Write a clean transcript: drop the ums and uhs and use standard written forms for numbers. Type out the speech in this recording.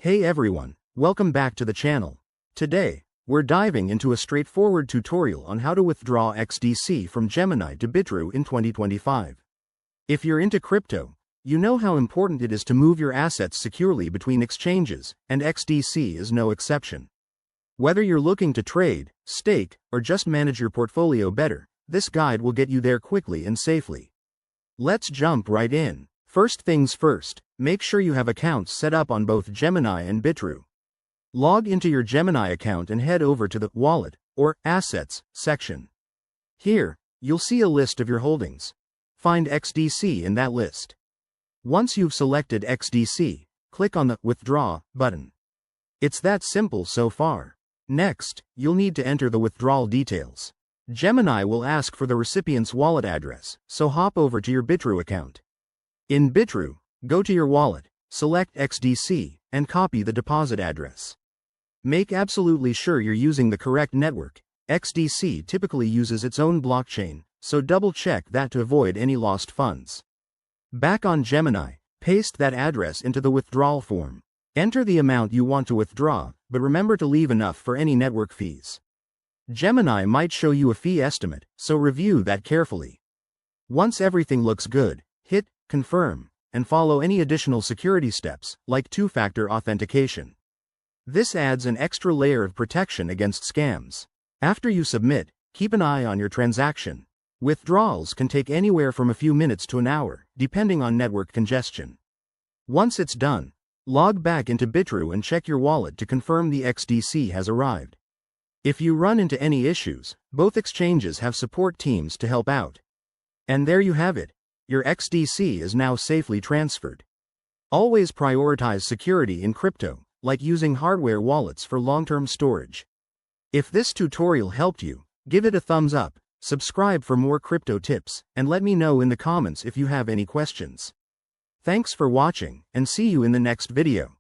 Hey everyone, welcome back to the channel. Today, we're diving into a straightforward tutorial on how to withdraw XDC from Gemini to Bitrue in 2025. If you're into crypto, you know how important it is to move your assets securely between exchanges, and XDC is no exception. Whether you're looking to trade, stake, or just manage your portfolio better, this guide will get you there quickly and safely. Let's jump right in. First things first, make sure you have accounts set up on both Gemini and Bitrue. Log into your Gemini account and head over to the Wallet, or Assets, section. Here, you'll see a list of your holdings. Find XDC in that list. Once you've selected XDC, click on the Withdraw button. It's that simple so far. Next, you'll need to enter the withdrawal details. Gemini will ask for the recipient's wallet address, so hop over to your Bitrue account. In Bitrue, go to your wallet, select XDC, and copy the deposit address. Make absolutely sure you're using the correct network. XDC typically uses its own blockchain, so double-check that to avoid any lost funds. Back on Gemini, paste that address into the withdrawal form. Enter the amount you want to withdraw, but remember to leave enough for any network fees. Gemini might show you a fee estimate, so review that carefully. Once everything looks good, hit Confirm, and follow any additional security steps, like two-factor authentication. This adds an extra layer of protection against scams. After you submit, keep an eye on your transaction. Withdrawals can take anywhere from a few minutes to an hour, depending on network congestion. Once it's done, log back into Bitrue and check your wallet to confirm the XDC has arrived. If you run into any issues, both exchanges have support teams to help out. And there you have it. Your XDC is now safely transferred. Always prioritize security in crypto, like using hardware wallets for long-term storage. If this tutorial helped you, give it a thumbs up, subscribe for more crypto tips, and let me know in the comments if you have any questions. Thanks for watching, and see you in the next video.